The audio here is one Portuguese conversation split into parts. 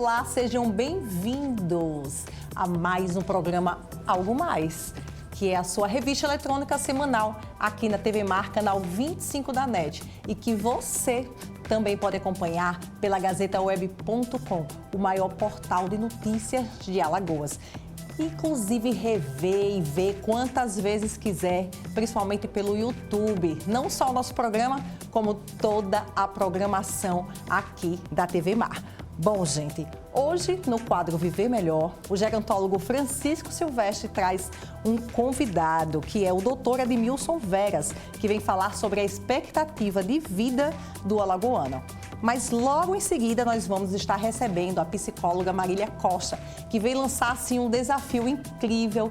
Olá, sejam bem-vindos a mais um programa Algo Mais, que é a sua revista eletrônica semanal aqui na TV Mar, canal 25 da NET, e que você também pode acompanhar pela gazetaweb.com, o maior portal de notícias de Alagoas. Inclusive rever e ver quantas vezes quiser, principalmente pelo YouTube. Não só o nosso programa, como toda a programação aqui da TV Mar. Bom, gente, hoje no quadro Viver Melhor, o gerontólogo Francisco Silvestre traz um convidado, que é o doutor Edmilson Veras, que vem falar sobre a expectativa de vida do alagoano. Mas logo em seguida nós vamos estar recebendo a psicóloga Marília Costa, que vem lançar assim um desafio incrível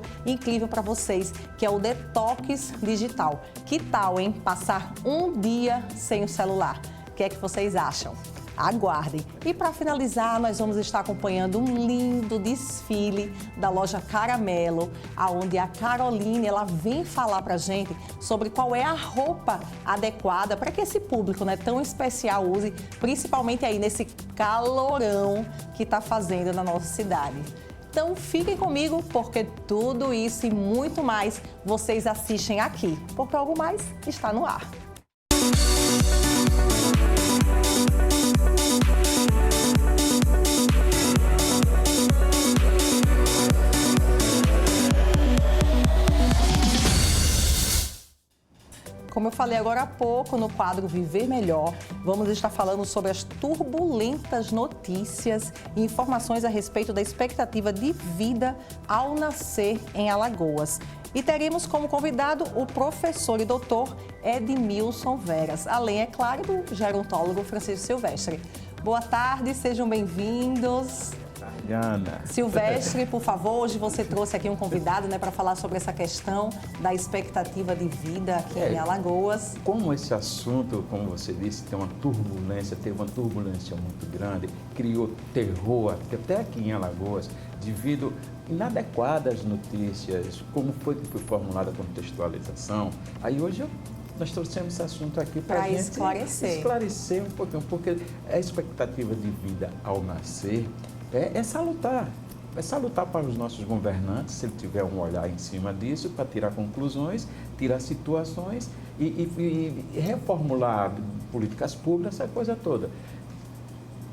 para vocês, que é o detox digital. Que tal, hein? Passar um dia sem o celular. O que é que vocês acham? Aguardem. E para finalizar, nós vamos estar acompanhando um lindo desfile da loja Caramelo, onde a Caroline ela vem falar para a gente sobre qual é a roupa adequada para que esse público, né, tão especial use, principalmente aí nesse calorão que está fazendo na nossa cidade. Então fiquem comigo, porque tudo isso e muito mais vocês assistem aqui, porque Algo Mais está no ar. Como eu falei agora há pouco, no quadro Viver Melhor, vamos estar falando sobre as turbulentas notícias e informações a respeito da expectativa de vida ao nascer em Alagoas. E teremos como convidado o professor e doutor Edmilson Veras, além, é claro, do gerontólogo Francisco Silvestre. Boa tarde, sejam bem-vindos. Ana. Silvestre, por favor, hoje você trouxe aqui um convidado, né, para falar sobre essa questão da expectativa de vida aqui em Alagoas. Como esse assunto, como você disse, teve uma turbulência muito grande, criou terror até aqui em Alagoas, devido a inadequadas notícias, como foi que foi formulada a contextualização. Aí hoje nós trouxemos esse assunto aqui para a gente esclarecer um pouquinho, porque a expectativa de vida ao nascer é salutar para os nossos governantes, se ele tiver um olhar em cima disso, para tirar conclusões, tirar situações e reformular políticas públicas, essa coisa toda.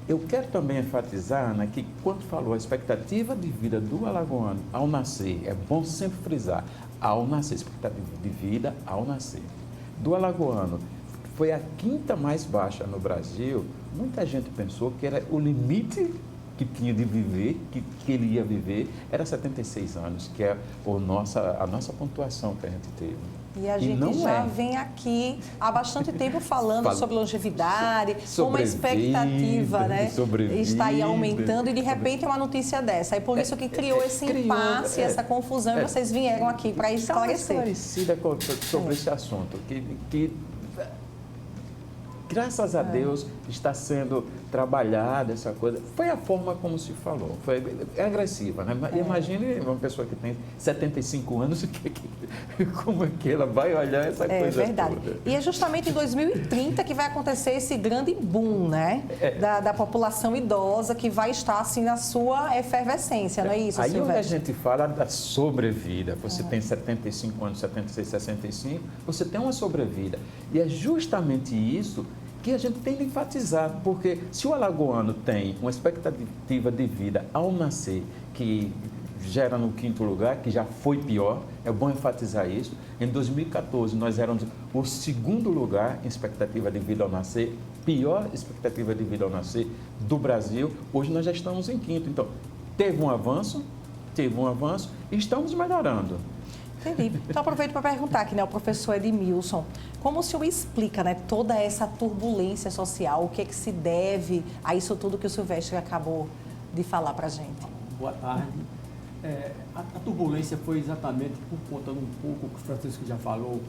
Eu quero também enfatizar, Ana, que quando falou a expectativa de vida do alagoano ao nascer, é bom sempre frisar, ao nascer, expectativa de vida ao nascer. Do alagoano, foi a quinta mais baixa no Brasil. Muita gente pensou que era o limite que tinha de viver, que ele ia viver, era 76 anos, que é a nossa pontuação que a gente teve. E a gente já vem aqui há bastante tempo falando sobre longevidade, como a expectativa, né, está aí aumentando e de repente é uma notícia dessa. É por isso que criou esse impasse, essa confusão e vocês vieram aqui para esclarecer. Esclarecida sobre esse assunto, que graças a Deus está sendo trabalhada essa coisa. Foi a forma como se falou, é agressiva, né? Imagine uma pessoa que tem 75 anos, como é que ela vai olhar essa coisa toda. É verdade. E é justamente em 2030 que vai acontecer esse grande boom, né? Da população idosa, que vai estar assim na sua efervescência, não é isso, Silvestre? Aí onde a gente fala da sobrevida, você tem 75 anos, 76, 65, você tem uma sobrevida. E é justamente isso que a gente tem de enfatizar, porque se o alagoano tem uma expectativa de vida ao nascer que gera no quinto lugar, que já foi pior, é bom enfatizar isso. Em 2014, nós éramos o segundo lugar em expectativa de vida ao nascer, pior expectativa de vida ao nascer do Brasil. Hoje nós já estamos em quinto. Então, teve um avanço e estamos melhorando. Entendi. Então, aproveito para perguntar aqui, né, o professor Edmilson, como o senhor explica, né, toda essa turbulência social, o que é que se deve a isso tudo que o Silvestre acabou de falar para a gente? Boa tarde. A turbulência foi exatamente por conta um pouco que o Francisco já falou,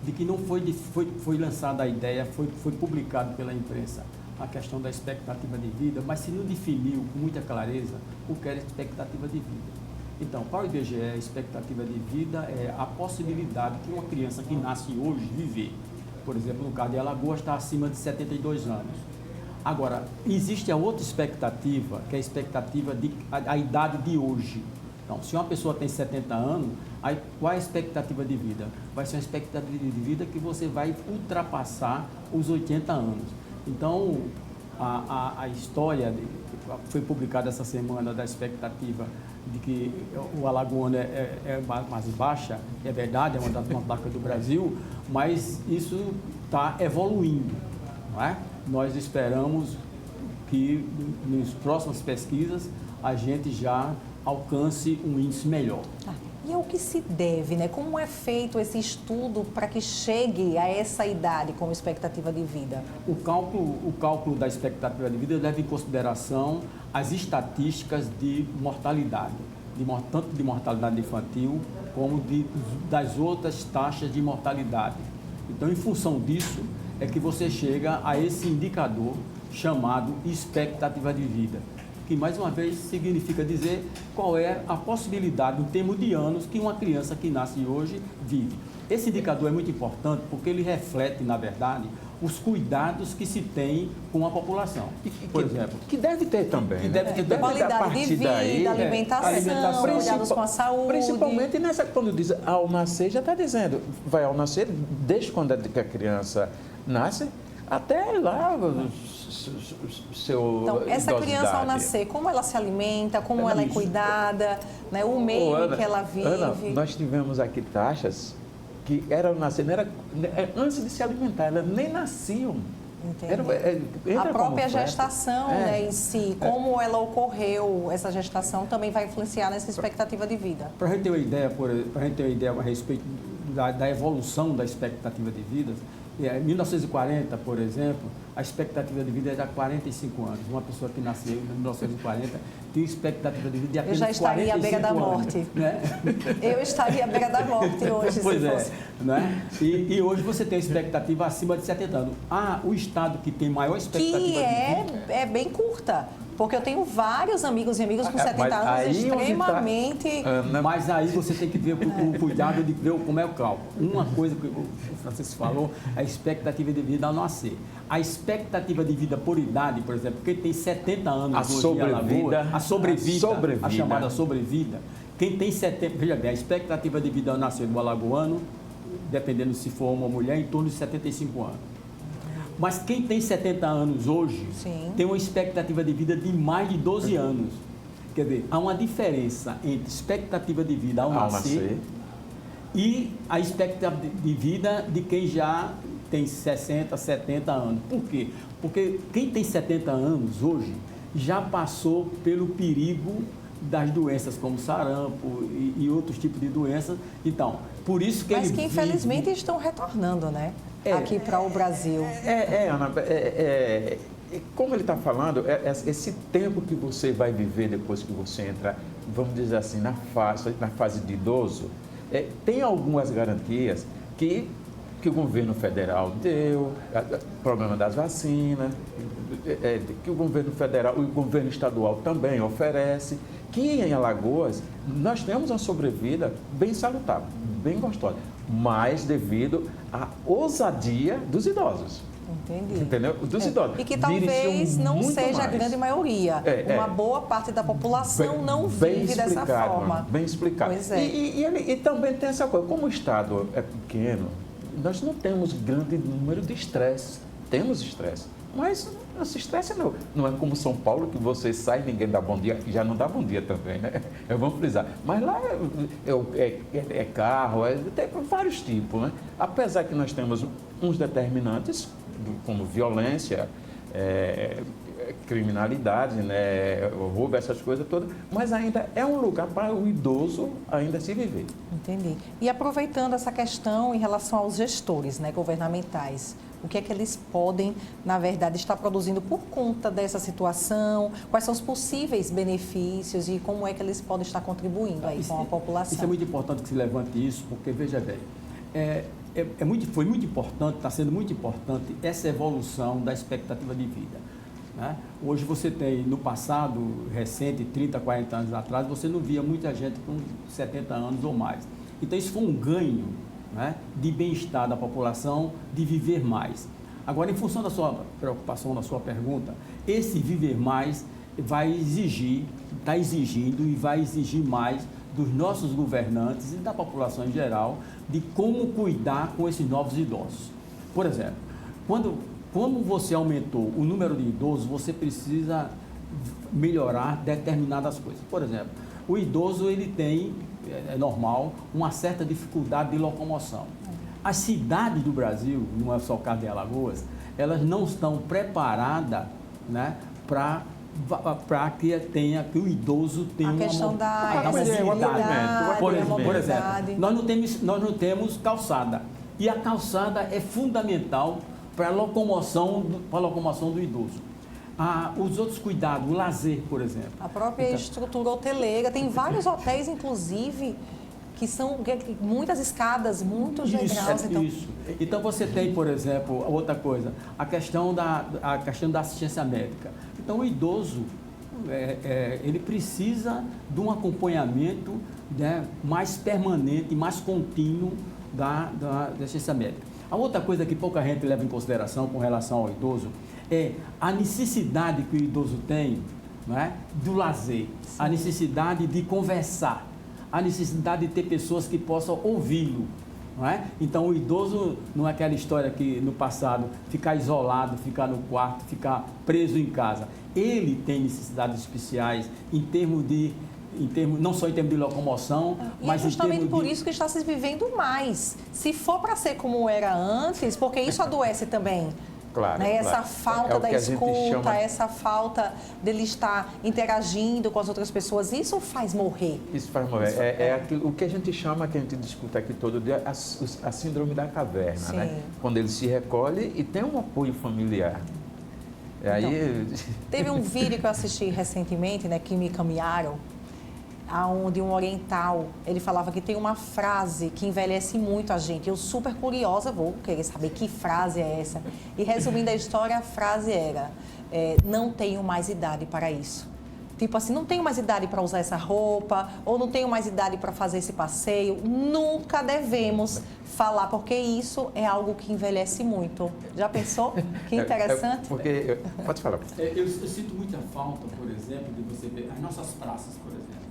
de que não foi lançada a ideia, foi publicado pela imprensa a questão da expectativa de vida, mas se não definiu com muita clareza o que era expectativa de vida. Então, para o IBGE, a expectativa de vida é a possibilidade de uma criança que nasce hoje viver. Por exemplo, no caso de Alagoas, está acima de 72 anos. Agora, existe a outra expectativa, que é a expectativa a idade de hoje. Então, se uma pessoa tem 70 anos, aí qual é a expectativa de vida? Vai ser uma expectativa de vida que você vai ultrapassar os 80 anos. Então, a história que foi publicada essa semana da expectativa de que o alagoano é mais baixa, é verdade, é uma das mais baixas do Brasil, mas isso está evoluindo, não é? Nós esperamos que nas próximas pesquisas a gente já alcance um índice melhor. E ao que se deve, né? Como é feito esse estudo para que chegue a essa idade como expectativa de vida? O cálculo da expectativa de vida leva em consideração as estatísticas de mortalidade, tanto de mortalidade infantil como das outras taxas de mortalidade. Então, em função disso, é que você chega a esse indicador chamado expectativa de vida, que mais uma vez significa dizer qual é a possibilidade, em termos de anos, que uma criança que nasce hoje vive. Esse indicador é muito importante porque ele reflete, na verdade, os cuidados que se tem com a população. Por exemplo, que deve ter também, que né? deve ter qualidade de vida, alimentação, cuidados com a saúde. Principalmente nessa, quando diz ao nascer, já está dizendo, vai ao nascer, desde quando a criança nasce, até lá seu Então, essa criança ao nascer, como ela se alimenta, como ela é cuidada, né? O meio Ana, que ela vive. Ana, nós tivemos aqui taxas que eram nascer, antes de se alimentar, elas nem nasciam. A própria gestação, né, em si, como ela ocorreu, essa gestação também vai influenciar nessa expectativa de vida. Para a gente ter uma ideia, a respeito da evolução da expectativa de vida, em 1940, por exemplo, a expectativa de vida era 45 anos. Uma pessoa que nasceu em 1940 tinha expectativa de vida de apenas 45 anos. Eu já estaria à beira da morte. Né? Eu estaria à beira da morte hoje, pois se é, fosse. Né? E hoje você tem expectativa acima de 70 anos. O estado que tem maior expectativa de vida... é bem curta. Porque eu tenho vários amigos e amigas com 70 anos extremamente... Mas aí você tem que ver o cuidado de ver como é o cálculo. Uma coisa que o Francisco falou, a expectativa de vida ao nascer. A expectativa de vida por idade, por exemplo, quem tem 70 anos hoje em Alagoas, a sobrevida, a chamada sobrevida, quem tem 70... Veja bem, a expectativa de vida ao nascer do alagoano, dependendo se for uma mulher, em torno de 75 anos. Mas quem tem 70 anos hoje tem uma expectativa de vida de mais de 12 anos. Quer dizer, há uma diferença entre expectativa de vida ao nascer e a expectativa de vida de quem já tem 60, 70 anos. Por quê? Porque quem tem 70 anos hoje já passou pelo perigo das doenças como sarampo e outros tipos de doenças. Então, por isso que Mas que infelizmente estão retornando, né? Aqui para o Brasil. Ana, como ele está falando, esse tempo que você vai viver depois que você entra, vamos dizer assim, na fase de idoso, tem algumas garantias que o governo federal deu, problema das vacinas, que o governo federal, o governo estadual também oferece, que em Alagoas nós temos uma sobrevida bem salutar, bem gostosa, mas devido à ousadia dos idosos. Entendi. Entendeu? Dos idosos. E que talvez não seja mais. A grande maioria. Uma boa parte da população não vive dessa forma. Bem explicado. Pois é. E também tem essa coisa, como o Estado é pequeno, nós não temos grande número de estresse. Temos estresse. Mas esse estresse não é como São Paulo, que você sai e ninguém dá bom dia, já não dá bom dia também, né? Vamos frisar. Mas lá é carro, tem vários tipos, né? Apesar que nós temos uns determinantes, como violência, criminalidade, né? Roubo, essas coisas todas, mas ainda é um lugar para o idoso ainda se viver. Entendi. E aproveitando essa questão em relação aos gestores, né, governamentais, o que é que eles podem, na verdade, estar produzindo por conta dessa situação? Quais são os possíveis benefícios e como é que eles podem estar contribuindo aí com a população? Isso é muito importante que se levante isso, porque, veja bem, foi muito importante, está sendo muito importante essa evolução da expectativa de vida. Né? Hoje você tem, no passado recente, 30, 40 anos atrás, você não via muita gente com 70 anos ou mais. Então, isso foi um ganho, né, de bem-estar da população, de viver mais. Agora, em função da sua preocupação, da sua pergunta, esse Viver Mais vai exigir, está exigindo e vai exigir mais dos nossos governantes e da população em geral de como cuidar com esses novos idosos. Por exemplo, como você aumentou o número de idosos, você precisa melhorar determinadas coisas. Por exemplo, o idoso ele tem, é normal, uma certa dificuldade de locomoção. As cidades do Brasil, não é só o caso de Alagoas, elas não estão preparadas, né, para que o idoso tenha a questão da mobilidade. Por exemplo, mobilidade. nós não temos calçada. E a calçada é fundamental para a locomoção do idoso. Os outros cuidados, o lazer, por exemplo. A própria estrutura hoteleira, tem vários hotéis, inclusive, que são muitas escadas, muitos degraus. Isso. Então você tem, por exemplo, outra coisa, a questão da assistência médica. Então o idoso, ele precisa de um acompanhamento, né, mais permanente, mais contínuo da assistência médica. A outra coisa que pouca gente leva em consideração com relação ao idoso é a necessidade que o idoso tem, né, do lazer, sim, a necessidade de conversar, a necessidade de ter pessoas que possam ouvi-lo. Não é? Então, o idoso não é aquela história que no passado ficar isolado, ficar no quarto, ficar preso em casa. Ele tem necessidades especiais não só em termos de locomoção, mas é justamente por isso que está se vivendo mais. Se for para ser como era antes, porque isso adoece também. Claro, né? claro. Essa falta da escuta, essa falta dele estar interagindo com as outras pessoas, isso faz morrer. Isso faz morrer. O que a gente chama, que a gente discute aqui todo dia, a síndrome da caverna, sim, né? Quando ele se recolhe e tem um apoio familiar. Então, aí... Teve um vídeo que eu assisti recentemente, né, que me encaminharam, onde um oriental, ele falava que tem uma frase que envelhece muito a gente. Eu super curiosa, vou querer saber que frase é essa. E resumindo a história, a frase era, não tenho mais idade para isso. Tipo assim, não tenho mais idade para usar essa roupa, ou não tenho mais idade para fazer esse passeio. Nunca devemos falar, porque isso é algo que envelhece muito. Já pensou? Que interessante. Pode falar. Eu sinto muita falta, por exemplo, de você ver as nossas praças, por exemplo.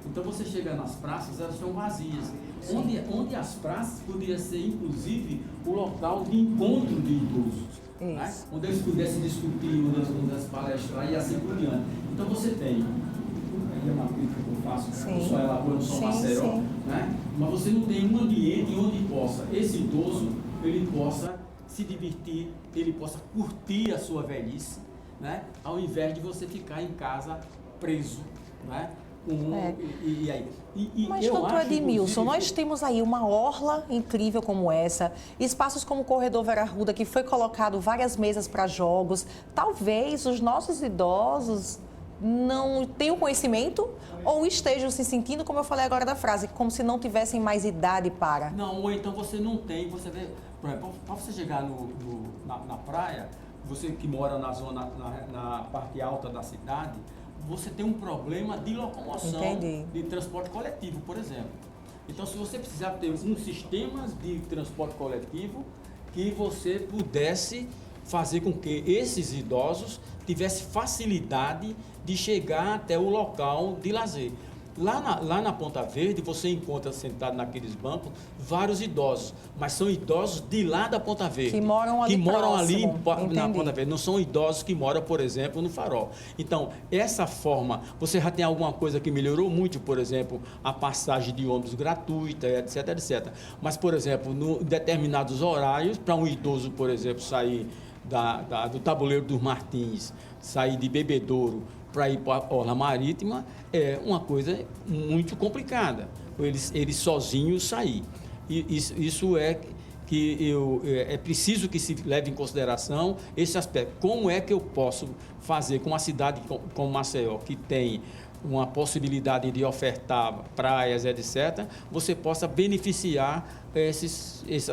Então, você chega nas praças, elas estão vazias. Onde as praças poderia ser, inclusive, o local de encontro de idosos. Né? Onde eles pudessem discutir, onde eles pudessem palestrar e assim por diante. Então, você tem, aí é uma crítica que eu faço, não só Alagoas, não só Maceió, né? Mas você não tem um ambiente onde esse idoso, ele possa se divertir, ele possa curtir a sua velhice, né? Ao invés de você ficar em casa preso, né? Mas, doutor Edmilson, nós temos aí uma orla incrível como essa, espaços como o Corredor Vera Arruda, que foi colocado várias mesas para jogos. Talvez os nossos idosos não tenham conhecimento ou estejam se sentindo, como eu falei agora da frase, como se não tivessem mais idade para. Não, ou então você não tem, você vê, por exemplo, para você chegar na praia, você que mora na parte alta da cidade, você tem um problema de locomoção, de transporte coletivo, por exemplo. Então, se você precisar ter um sistema de transporte coletivo que você pudesse fazer com que esses idosos tivessem facilidade de chegar até o local de lazer. Lá na Ponta Verde, você encontra sentado naqueles bancos vários idosos, mas são idosos de lá da Ponta Verde. Que moram ali na Ponta Verde. Não são idosos que moram, por exemplo, no Farol. Então, essa forma, você já tem alguma coisa que melhorou muito, por exemplo, a passagem de ônibus gratuita, etc, etc. Mas, por exemplo, em determinados horários, para um idoso, por exemplo, sair do Tabuleiro dos Martins, sair de Bebedouro, para ir para a Orla Marítima, é uma coisa muito complicada. Eles sozinhos sair. E isso é preciso que se leve em consideração esse aspecto. Como é que eu posso fazer com uma cidade como Maceió, que tem uma possibilidade de ofertar praias, etc., você possa beneficiar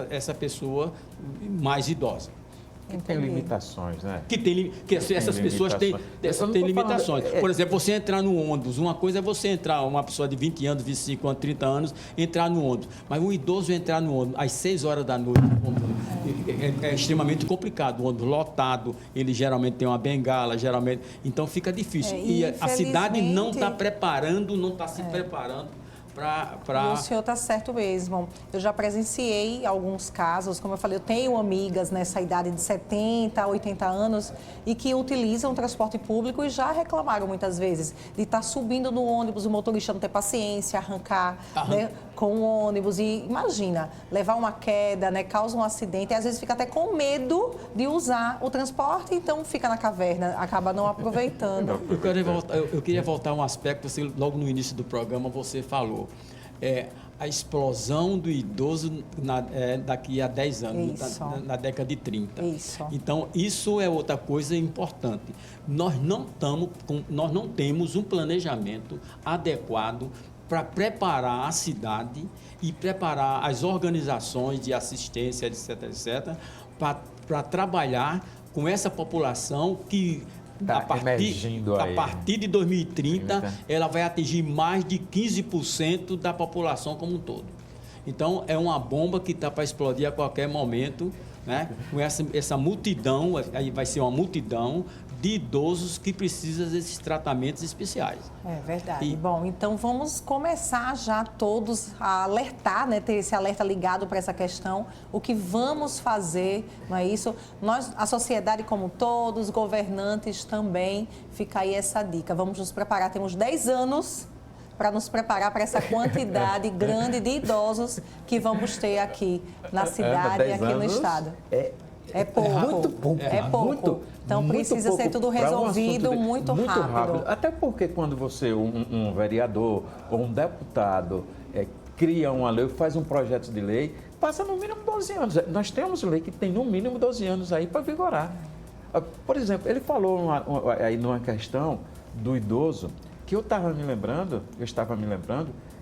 essa pessoa mais idosa. Que tem limitações, né? Essas pessoas têm limitações. Por exemplo, você entrar no ônibus, uma coisa é você entrar, uma pessoa de 20 anos, 25 anos, 30 anos, entrar no ônibus. Mas um idoso entrar no ônibus às 6 horas da noite, é extremamente complicado. O ônibus lotado, ele geralmente tem uma bengala, geralmente. Então fica difícil. E a cidade não está preparando, não está se preparando para... O senhor está certo mesmo. Eu já presenciei alguns casos, como eu falei, eu tenho amigas nessa idade de 70, 80 anos e que utilizam o transporte público e já reclamaram muitas vezes de estar subindo no ônibus, o motorista não ter paciência, arrancar né, com o ônibus. E imagina, levar uma queda, né, causa um acidente e às vezes fica até com medo de usar o transporte, então fica na caverna, acaba não aproveitando. Eu queria voltar a um aspecto, você, logo no início do programa você falou. A explosão do idoso daqui a 10 anos, na década de 30. Isso. Então, isso é outra coisa importante. Nós não temos um planejamento adequado para preparar a cidade e preparar as organizações de assistência, etc., para trabalhar com essa população que... Tá a partir de 2030, ela vai atingir mais de 15% da população como um todo. Então, é uma bomba que está para explodir a qualquer momento, né? Com essa multidão, aí vai ser uma multidão de idosos que precisam desses tratamentos especiais. É verdade. Bom, então vamos começar já todos a alertar, né, ter esse alerta ligado para essa questão, o que vamos fazer, não é isso? Nós, a sociedade como todos, governantes também, fica aí essa dica. Vamos nos preparar, temos 10 anos para nos preparar para essa quantidade grande de idosos que vamos ter aqui na cidade e aqui no estado. É pouco. Muito pouco. É pouco. Então precisa ser tudo resolvido muito rápido. Até porque quando você, um vereador ou um deputado, cria uma lei, faz um projeto de lei, passa no mínimo 12 anos. Nós temos lei que tem no mínimo 12 anos aí para vigorar. Por exemplo, ele falou aí numa questão do idoso, que eu estava me lembrando,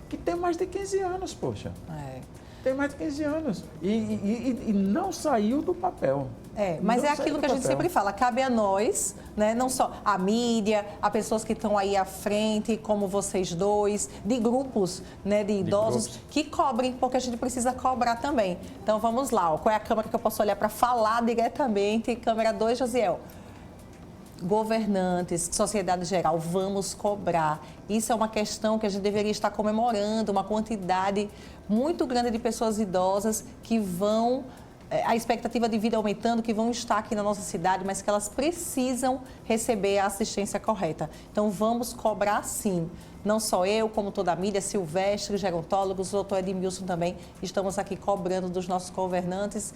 que tem mais de 15 anos, poxa. Tem mais de 15 anos e não saiu do papel. Mas é aquilo que a gente sempre fala, cabe a nós, né? Não só a mídia, a pessoas que estão aí à frente, como vocês dois, de grupos, né, de idosos, que cobrem, porque a gente precisa cobrar também. Então vamos lá, qual é a câmera que eu posso olhar para falar diretamente? Câmera 2, Josiel. Governantes, sociedade geral, vamos cobrar. Isso é uma questão que a gente deveria estar comemorando, uma quantidade muito grande de pessoas idosas que vão, a expectativa de vida aumentando, que vão estar aqui na nossa cidade, mas que elas precisam receber a assistência correta. Então, vamos cobrar sim. Não só eu, como toda a mídia, Silvestre, gerontólogos, o doutor Edmilson também, estamos aqui cobrando dos nossos governantes,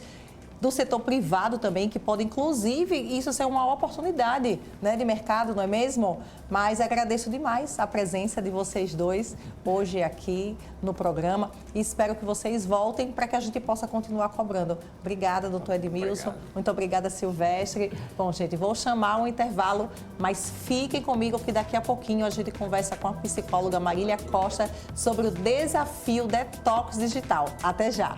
do setor privado também, que pode, inclusive, isso ser uma oportunidade, né, de mercado, não é mesmo? Mas agradeço demais a presença de vocês dois hoje aqui no programa e espero que vocês voltem para que a gente possa continuar cobrando. Obrigada, doutor Edmilson. Muito obrigada, Silvestre. Bom, gente, vou chamar um intervalo, mas fiquem comigo que daqui a pouquinho a gente conversa com a psicóloga Marília Costa sobre o desafio detox digital. Até já!